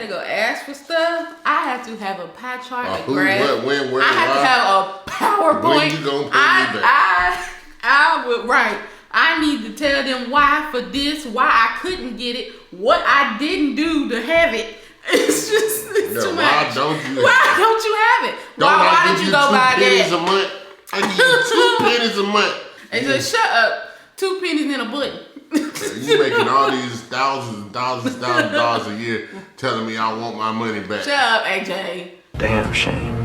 to go ask for stuff, I have to have a pie chart, a who, graph. what, when, where, I have to have a PowerPoint. When you gonna pay me back? I would, right. I need to tell them why for this, why I couldn't get it, what I didn't do to have it. It's just it's too much. Why don't you have it? Why did you go buy that? A month? I give you 2 pennies a month. And just shut up. 2 pennies in a button. You making all these thousands and thousands of dollars a year telling me I want my money back. Shut up, AJ. Damn shame.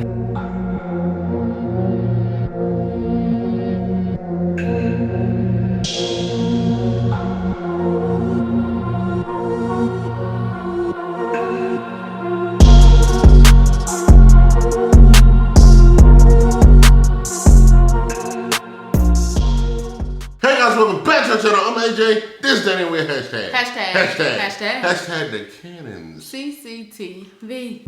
Welcome back to our channel. I'm AJ. This is Danny with hashtag. Hashtag the cannons. CCTV.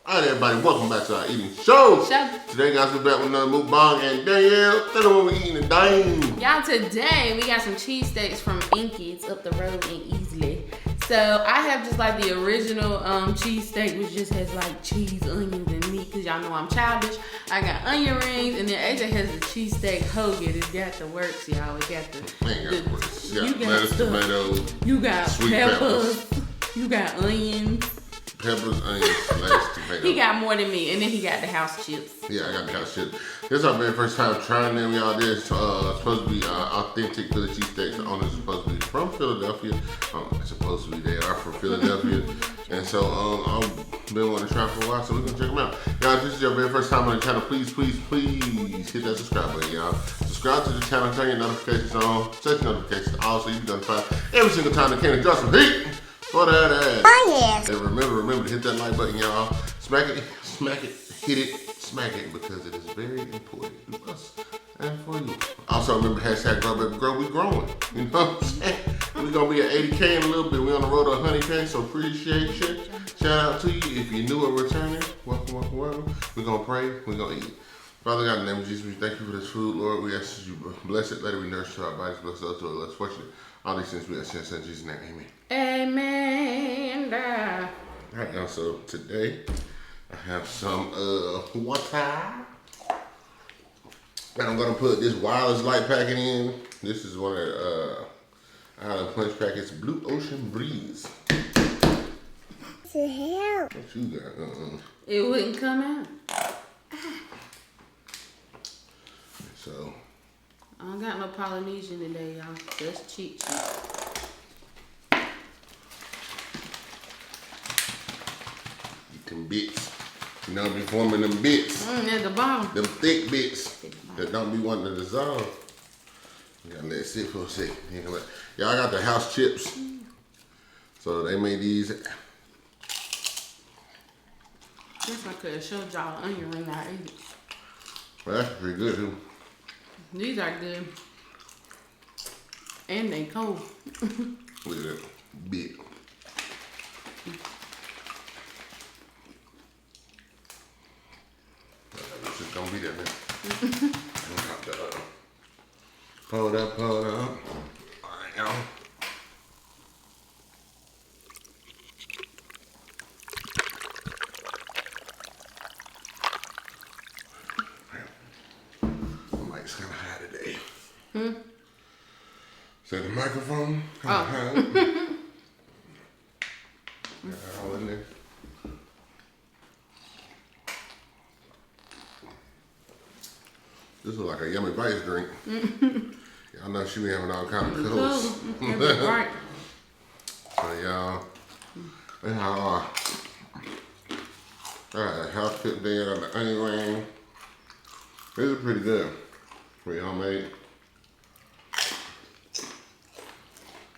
Alright everybody, welcome back to our eating show. Today guys, we're back with another mukbang and Danielle, tell them what we're eating today. Y'all, today we got some cheesesteaks from Inky's up the road in Easley. So I have just like the original cheesesteak, which just has like cheese, onions, and meat, because y'all know I'm childish. I got onion rings, and then AJ has the cheesesteak hoagie. It's got the works, y'all. It got the works. You got lettuce, stuff. tomatoes, you got sweet peppers. You got onions. Peppers, onions, lettuce, tomatoes. He got more than me, and then he got the house chips. Yeah, I got the house chips. This is our very first time trying them, y'all. This supposed to be authentic Philly cheesesteaks. The owners are supposed to be from Philadelphia. Supposed to be, they are from Philadelphia. And so I've been wanting to try for a while, so we're gonna check them out. Y'all, if this is your very first time on the channel, please hit that subscribe button, y'all. Subscribe to the channel, turn your notifications on, set your notifications on, so you can be notified every single time the cannon drops some heat. For that ass. Oh yes. And remember to hit that like button, y'all. Smack it, hit it, smack it, because it is very important to us and for you. Also remember hashtag grow baby grow, we growing. You know what I'm saying? We're gonna be at 80K in a little bit. We're on the road to 100K, so appreciate you. Shout out to you. If you're new or returning, welcome. We're gonna pray, we're gonna eat. Father God, in the name of Jesus, we thank you for this food, Lord. We ask that you bless it, let it be nourished to our bodies, bless those who are less fortunate. All these things we ask in Jesus' name, amen. Amen. Alright, y'all, so today I have some water. And I'm gonna put this wireless light packet in. This is one of the Island Punch packets, Blue Ocean Breeze. What the hell? What you got? It wouldn't come out. So I don't got no Polynesian today, y'all. Just cheap. Eat them bits. You know, be forming them bits. At the bottom. Them thick bits that don't be wanting to dissolve. You gotta let it sit for a second. Y'all got the house chips. So they made these. Guess I could have showed y'all the onion ring I ate it. Well, that's pretty good too. These are good. And they cold. Look at that bit. This is gonna be that now. Hold up. All right, y'all. Mike's kind of high today. Is that the microphone? High. Got it all in there. This is like a yummy vice drink. Y'all know she be having all kind of colors. Right. So y'all, alright, house cooked dead on the onion ring. This is pretty good. Pretty homemade.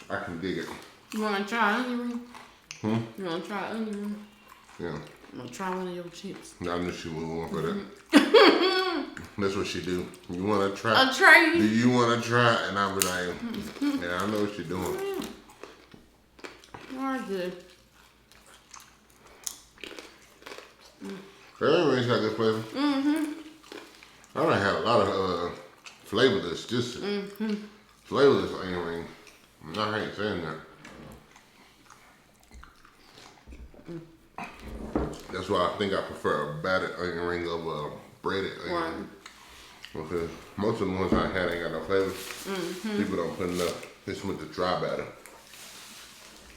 I can dig it. You wanna try onion ring? You wanna try onion ring? Yeah. I'm gonna try one of your chips. I knew she would want for that. That's what she do. You want to try? A tray. Do you want to try? And I'll be like, yeah, I know what you're doing. Good. Onion rings got good flavor. I don't have a lot of flavorless, just flavorless onion ring. I ain't saying that. That's why I think I prefer a battered onion ring over a breaded onion ring. Because most of the ones I had ain't got no flavor. People don't put enough. Just with the dry batter.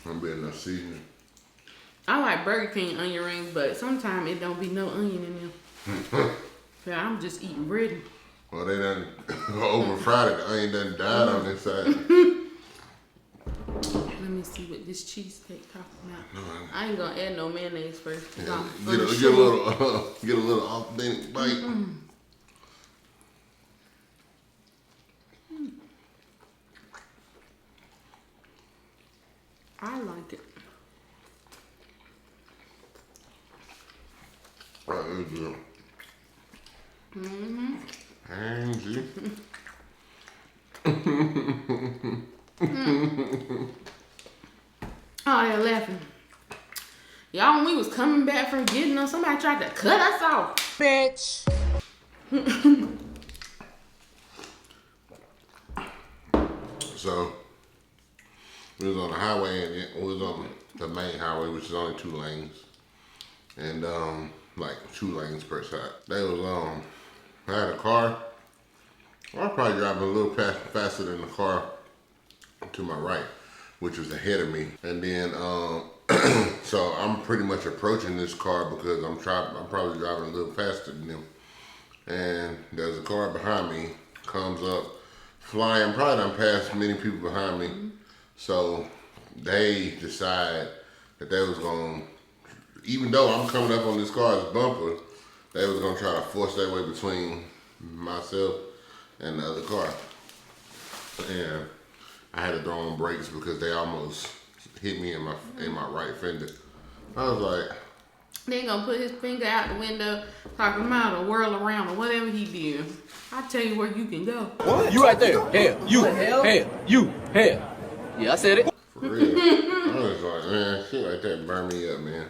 Don't be enough seasoning. I like Burger King onion rings, but sometimes it don't be no onion in them. Yeah, I'm just eating bread. Well, they done over fried it. The onion done died on this side. Let me see what this cheesesteak talking about. I ain't gonna add no mayonnaise first. Yeah, get a little authentic bite. I like it. That is good. Angie. Oh, they're laughing. Y'all, when we was coming back from getting them, somebody tried to cut us off. Bitch. So, we was on the highway and we was on the main highway, which is only 2 lanes. And like 2 lanes per side. They was I had a car. I was probably driving a little faster than the car to my right, which was ahead of me. And then so I'm pretty much approaching this car because I'm probably driving a little faster than them. And there's a car behind me, comes up, flying, probably done passed many people behind me. So they decide that they was gonna, even though I'm coming up on this car's bumper, they was gonna try to force their way between myself and the other car. And I had to throw on brakes because they almost hit me in my right fender. I was like, They gonna put his finger out the window, talking about a whirl around or whatever he did. I'll tell you where you can go. What? You right there. Hell. You. Hell. You. Hell. Yeah, I said it. for real. I was like, man, shit like that burn me up, man.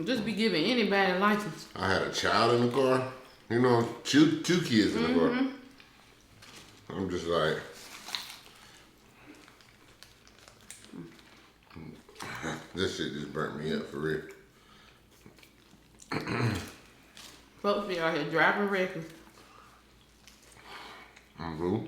Just be giving anybody a license. I had a child in the car. You know, two kids in the car. I'm just like, this shit just burnt me up for real. Folks be out here driving reckless. Mm-hmm.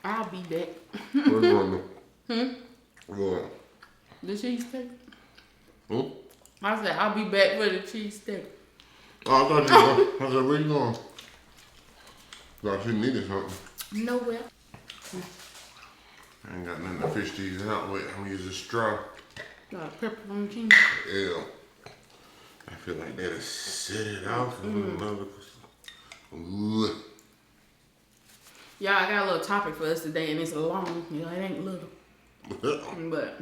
I'll be back. Where's going to? Going. The cheesesteak? Hmm? I said, I'll be back for the cheesesteak. Oh, I thought you were going. I said, where you going? Thought you needed something. Nowhere. I ain't got nothing to fish these out with. I'm using straw. Got pepperoni cheese. Ew. I feel like that'll set it off. Ooh. Y'all, I got a little topic for us today, and it's long. You know, it ain't little. But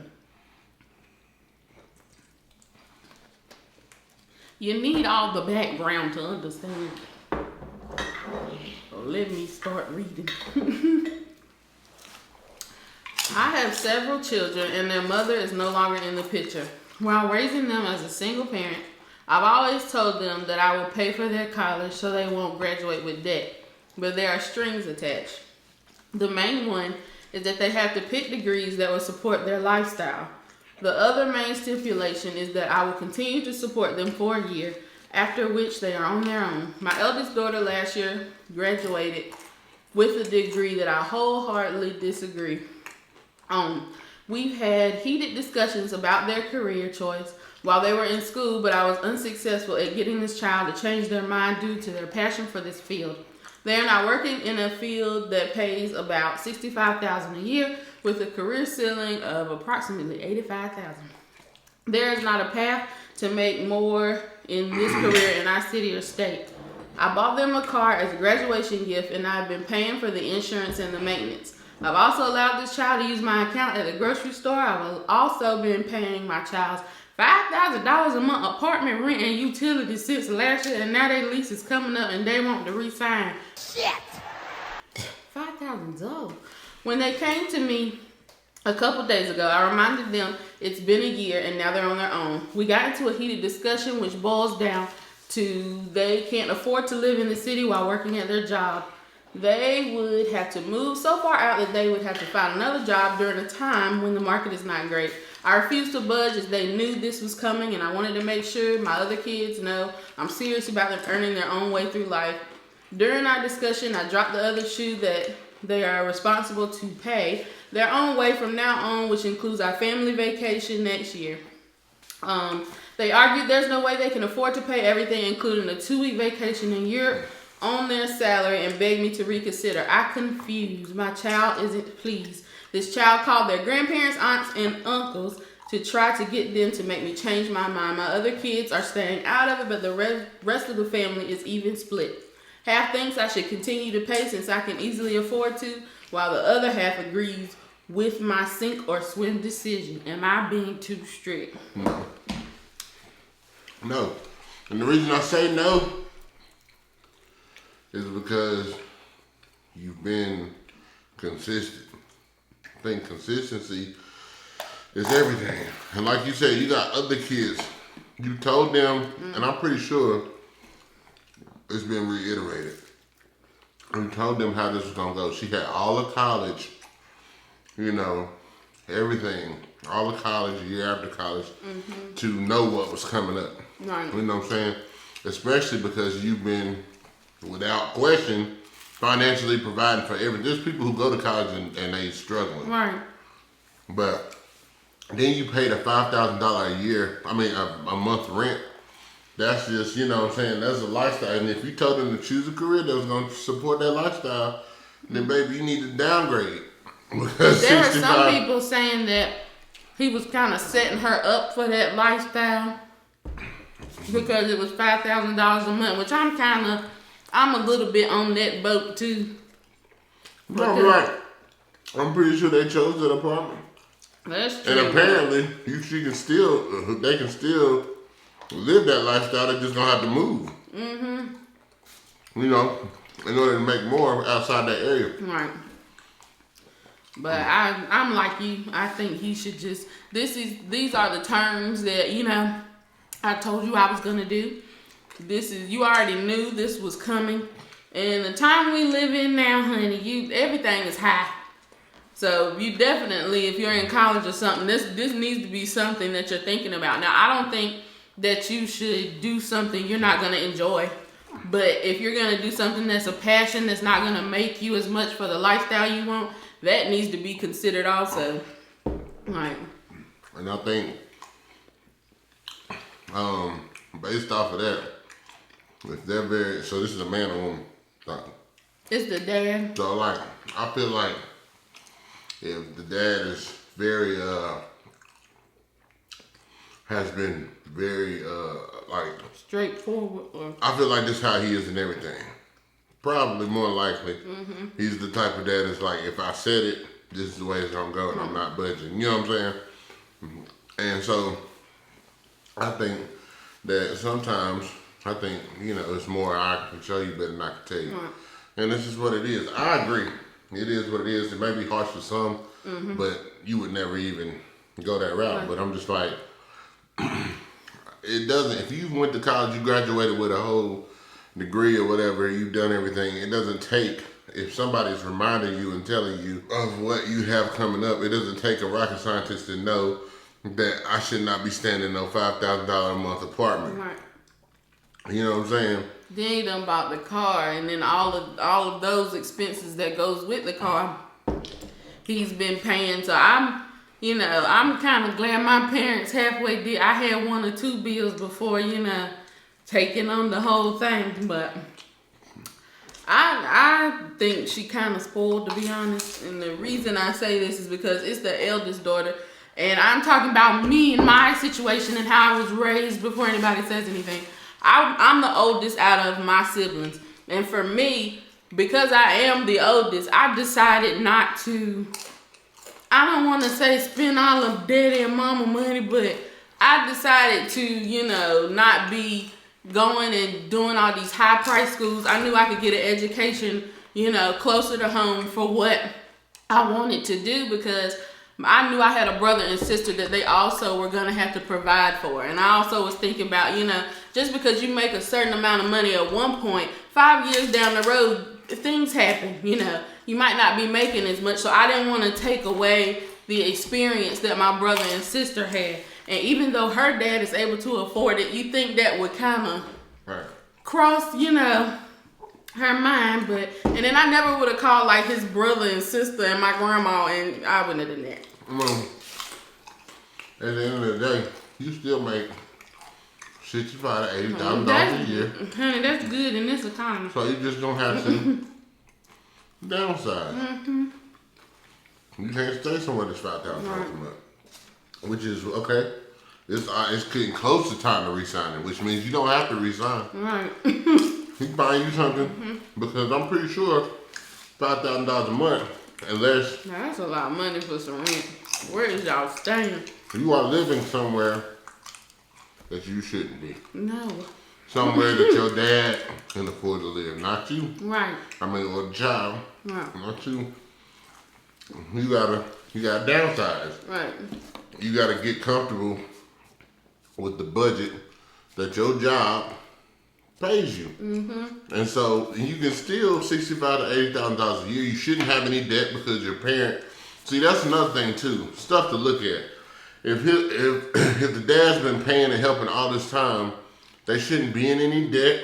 you need all the background to understand. So let me start reading. I have several children, and their mother is no longer in the picture. While raising them as a single parent, I've always told them that I will pay for their college so they won't graduate with debt. But there are strings attached. The main one is that they have to pick degrees that will support their lifestyle. The other main stipulation is that I will continue to support them for a year, after which they are on their own. My eldest daughter last year graduated with a degree that I wholeheartedly disagree on. We've had heated discussions about their career choice while they were in school, but I was unsuccessful at getting this child to change their mind due to their passion for this field. They are now working in a field that pays about $65,000 a year with a career ceiling of approximately $85,000. There is not a path to make more in this career in our city or state. I bought them a car as a graduation gift, and I've been paying for the insurance and the maintenance. I've also allowed this child to use my account at the grocery store. I've also been paying my child's $5,000 a month apartment rent and utilities since last year, and now their lease is coming up and they want to re-sign. Shit! $5,000. When they came to me a couple days ago, I reminded them it's been a year and now they're on their own. We got into a heated discussion which boils down to they can't afford to live in the city while working at their job. They would have to move so far out that they would have to find another job during a time when the market is not great. I refused to budge as they knew this was coming, and I wanted to make sure my other kids know I'm serious about them earning their own way through life. During our discussion, I dropped the other shoe that they are responsible to pay their own way from now on, which includes our family vacation next year. They argued there's no way they can afford to pay everything, including a 2-week vacation in Europe, on their salary, and begged me to reconsider. I confused. My child isn't pleased. This child called their grandparents, aunts, and uncles to try to get them to make me change my mind. My other kids are staying out of it, but the rest of the family is even split. Half thinks I should continue to pay since I can easily afford to, while the other half agrees with my sink or swim decision. Am I being too strict? No. And the reason I say no is because you've been consistent. I think consistency is everything. And like you said, you got other kids. You told them, and I'm pretty sure it's been reiterated. You told them how this was gonna go. She had all of college, you know, everything, all of college, year after college, to know what was coming up. Right. You know what I'm saying? Especially because you've been, without question, financially providing for everything. There's people who go to college and they struggling. Right. But then you paid a $5,000 a year, a month rent. That's just, you know what I'm saying, that's a lifestyle. And if you told them to choose a career that was going to support that lifestyle, then baby, you need to downgrade. Because there are some people saying that he was kind of setting her up for that lifestyle because it was $5,000 a month, which I'm a little bit on that boat too. No, right. I'm pretty sure they chose that apartment. That's true. And apparently, they can still live that lifestyle. They're just gonna have to move. You know, in order to make more outside that area. Right. But I'm like you. I think he should just. These are the terms that, you know, I told you I was gonna do. You already knew this was coming. And the time we live in now, honey, everything is high. So you definitely, if you're in college or something, this needs to be something that you're thinking about. Now, I don't think that you should do something you're not gonna enjoy. But if you're gonna do something that's a passion, that's not gonna make you as much for the lifestyle you want, that needs to be considered also. Right. And I think, based off of that, if they're so this is a man or woman. It's the dad. So like, I feel like if the dad is very, has been very, straightforward. I feel like this is how he is in everything. Probably more likely, he's the type of dad that's like, if I said it, this is the way it's gonna go, and I'm not budging. You know what I'm saying? And so, I think that sometimes, you know, it's more I can show you better than I can tell you. Right. And this is what it is. I agree. It is what it is. It may be harsh for some, but you would never even go that route. Right. But I'm just like, it doesn't, if you went to college, you graduated with a whole degree or whatever, you've done everything, it doesn't take, if somebody's reminding you and telling you of what you have coming up, it doesn't take a rocket scientist to know that I should not be staying in no $5,000 a month apartment. Right. You know what I'm saying? Then he done bought the car, and then all of those expenses that goes with the car, he's been paying. So I'm kind of glad my parents halfway did. I had 1 or 2 bills before, you know, taking on the whole thing. But I think she kind of spoiled, to be honest. And the reason I say this is because it's the eldest daughter. And I'm talking about me and my situation and how I was raised before anybody says anything. I'm the oldest out of my siblings. And for me, because I am the oldest, I decided not to, I don't want to say spend all of daddy and mama money, but I decided to, you know, not be going and doing all these high price schools. I knew I could get an education, you know, closer to home for what I wanted to do, because I knew I had a brother and sister that they also were going to have to provide for. And I also was thinking about, you know, just because you make a certain amount of money at one point, 5 years down the road, things happen, you know. You might not be making as much. So I didn't want to take away the experience that my brother and sister had. And even though her dad is able to afford it, you think that would kind of cross, you know, her mind. But, and then I never would have called like his brother and sister and my grandma, and I wouldn't have done that. Well, at the end of the day, you still make $65,000 to $80,000 a year. Honey, that's good in this economy. So you just don't have to downsize. You can't stay somewhere that's $5,000 a month, which is okay. It's getting close to time to resign it, which means you don't have to resign. Right. He buying you something because I'm pretty sure $5,000 a month, unless Now, that's a lot of money for some rent. Where is y'all staying? you are living somewhere that you shouldn't be. No. Somewhere that your dad can afford to live, not you. Right. I mean, or the child, Right. not you. You gotta downsize. Right. You gotta get comfortable with the budget that your job pays you. And so you can still $65,000 to $80,000 a year. You shouldn't have any debt because your parent. See, that's another thing too. Stuff to look at. If the dad's been paying and helping all this time, they shouldn't be in any debt.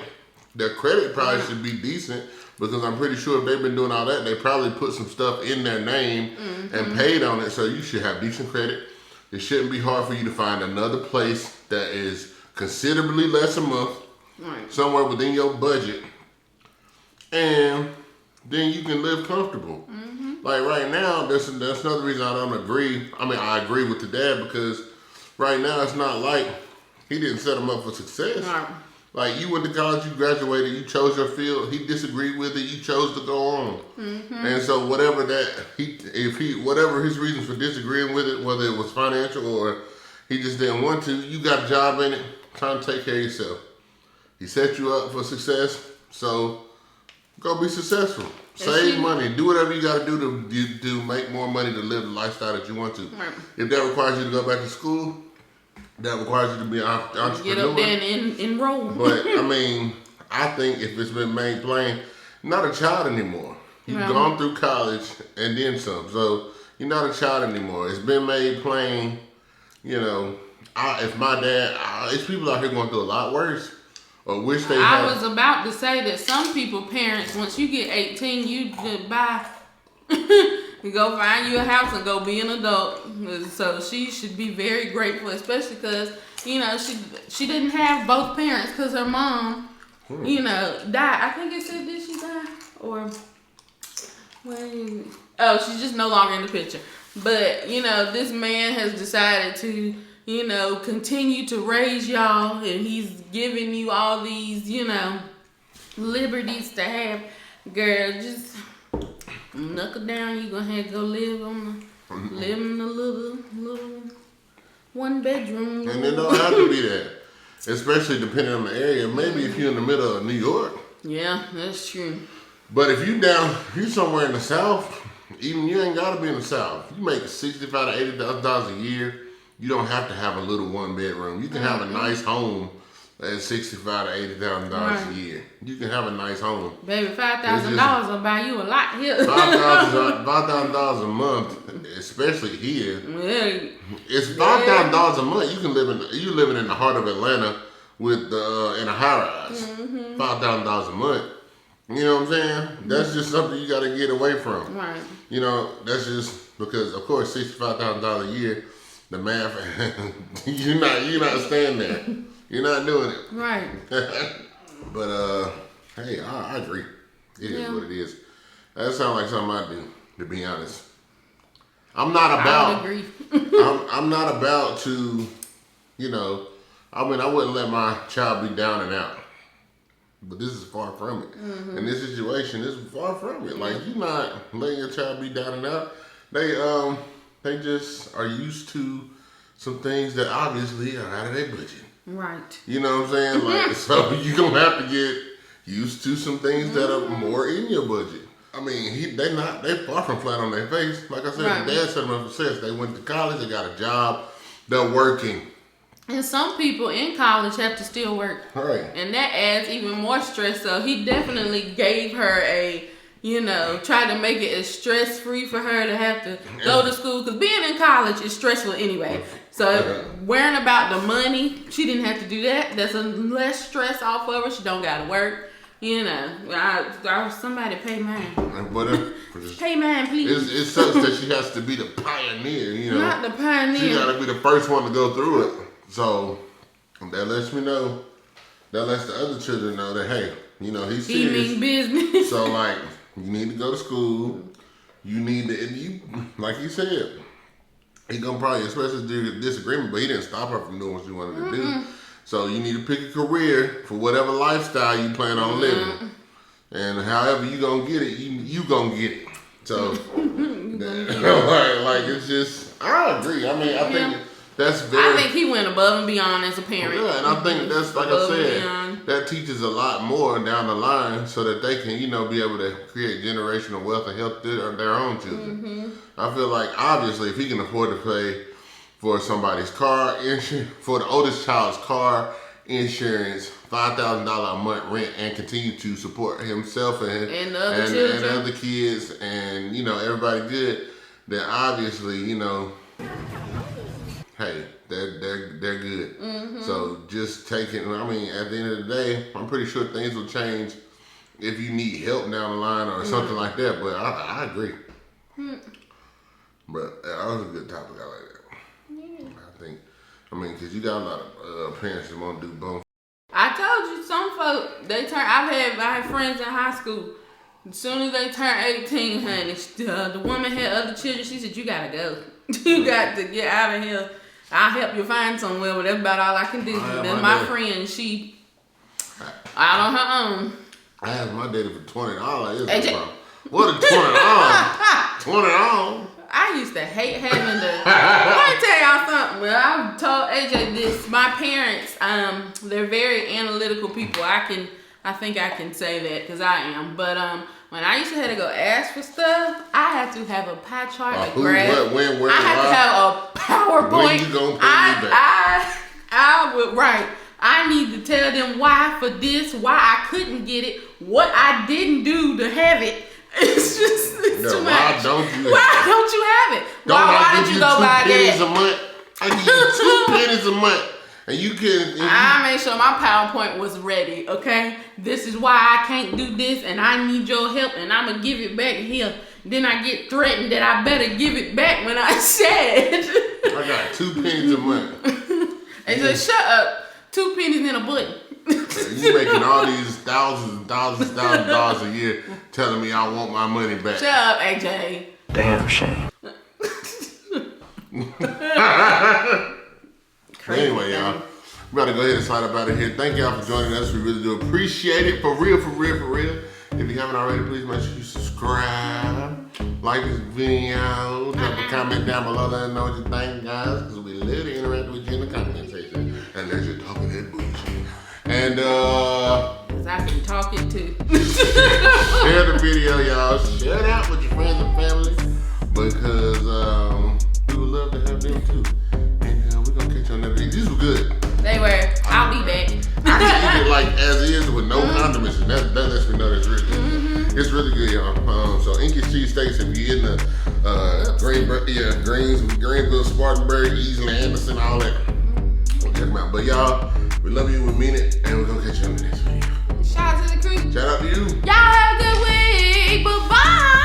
Their credit probably should be decent, because I'm pretty sure if they've been doing all that, they probably put some stuff in their name and paid on it. So you should have decent credit. It shouldn't be hard for you to find another place that is considerably less a month, somewhere within your budget, and then you can live comfortable. Like right now, that's another reason I don't agree. I mean, I agree with the dad, because right now it's not like he didn't set him up for success. Like, you went to college, you graduated, you chose your field, he disagreed with it, you chose to go on. And so whatever whatever his reasons for disagreeing with it, whether it was financial or he just didn't want to, you got a job in it, trying to take care of yourself. He set you up for success, so go be successful. Save money, do whatever you got to do to make more money to live the lifestyle that you want to. If that requires you to go back to school, that requires you to be an entrepreneur. Get up there and enroll. But, I mean, I think if it's been made plain, you're not a child anymore. You've gone through college and then some. So, you're not a child anymore. It's been made plain, you know. If my dad, it's people out here going through a lot worse. Or wish they had. I was about to say that some people, parents, once you get 18, you just buy, you go find you a house and go be an adult. So she should be very grateful, especially because, you know, she didn't have both parents because her mom, you know, died. I think it said, did she die? Or, she's just no longer in the picture. But, you know, this man has decided to, you know, continue to raise y'all, and he's giving you all these, you know, liberties to have. Girl, just knuckle down. You gonna have to go live in a little 1 bedroom. And it don't have to be that, especially depending on the area. Maybe if you're in the middle of New York. Yeah, that's true. But if you somewhere in the South, even you ain't gotta be in the South. You make $65,000 to $80,000 a year. You don't have to have a little 1 bedroom. You can have a nice home at $65,000 to $80,000 a year. You can have a nice home. Baby, $5,000 will buy you a lot here. $5,000 a month, especially here. Yeah. It's $5,000 a month. You living in the heart of Atlanta with in a high rise. $5,000 a month. You know what I'm saying? That's just something you got to get away from. Right. You know, that's just because, of course, $65,000 a year. The math, you're not staying there. You're not doing it. Right. But hey, I agree. It is what it is. That sounds like something I do, to be honest. I'm not about. I would agree. I'm not about to, you know, I mean, I wouldn't let my child be down and out. But this is far from it. In this situation, this is far from it. Like, you're not letting your child be down and out. They just are used to some things that obviously are out of their budget. Right. You know what I'm saying? Like, so you're going to have to get used to some things that are more in your budget. I mean, they far from flat on their face. Like I said, the dad set them up for success. They went to college, they got a job, they're working. And some people in college have to still work. Right. And that adds even more stress. So he definitely gave her a, tried to make it as stress-free for her to have to go to school. Because being in college is stressful anyway. So worrying about the money, she didn't have to do that. That's a less stress off of her. She don't got to work. Somebody pay mine. Pay mine, please. It sucks that she has to be the pioneer, Not the pioneer. She got to be the first one to go through it. So that lets me know, that lets the other children know that, hey, he's serious. He mean business. So, like, you need to go to school. You need to, like you said, he gonna probably express his disagreement, but he didn't stop her from doing what she wanted to do. So you need to pick a career for whatever lifestyle you plan on living. And however you gonna get it, you gonna get it. So, like, it's just, I agree. I mean, I think that's very... I think he went above and beyond as a parent. Yeah, and I think that's, like I said, that teaches a lot more down the line so that they can, be able to create generational wealth and help their own children. I feel like, obviously, if he can afford to pay for somebody's car insurance, for the oldest child's car insurance, $5,000 a month rent, and continue to support himself and the other children and other kids and everybody good, then obviously hey, they're good. So just taking, I mean, at the end of the day, I'm pretty sure things will change if you need help down the line or something like that. But I agree. But that was a good topic. I like that. Because you got a lot of parents that want to do both. I told you, some folk, I had friends in high school. As soon as they turned 18, honey, the woman had other children. She said, you gotta go. You got to get out of here. I'll help you find somewhere, but that's about all I can do. Then my friend, she out on her own. I asked my daddy for $20. What a $20? $20? I used to hate having to. Let me tell y'all something. Well, I told AJ this. My parents, they're very analytical people. I think I can say that because I am. But when I used to have to go ask for stuff, I had to have a pie chart, a graph. Where, I had to have a PowerPoint. When you gonna pay me back? I would right. I need to tell them why for this, why I couldn't get it, what I didn't do to have it. It's too much. Why don't you have it? Why did you go buy that? I give you 2 pennies a month. And you can... I made sure my PowerPoint was ready, okay? This is why I can't do this, and I need your help, and I'm going to give it back here. Then I get threatened that I better give it back when I said. I got 2 pennies a month. And so shut up. 2 pennies in a button. You making all these thousands of dollars a year telling me I want my money back. Shut up, AJ. Damn shame. Anyway, y'all, we gotta go ahead and slide up out of here. Thank y'all for joining us. We really do appreciate it. For real. If you haven't already, please make sure you subscribe, like this video, drop a comment down below, let us know what you think, guys, because we love to interact with you in the comment section. Unless you're talking that bullshit. And because I can talk it too. Share the video, y'all. Share it out with your friends and family, because we would love to have them too. And we're gonna catch you on another video. These were good. They were. I'll be back. I can eat it like as is with no condiments, and that lets me know that's really good. It's really good, y'all. So Inky's Cheesesteaks, if you're in the Greenville, Spartanburg, Easley, Anderson, all that, check them out. But y'all, we love you, we mean it, and we're gonna catch you on the next video. Shout out to the crew. Shout out to you. Y'all have a good week. Bye-bye.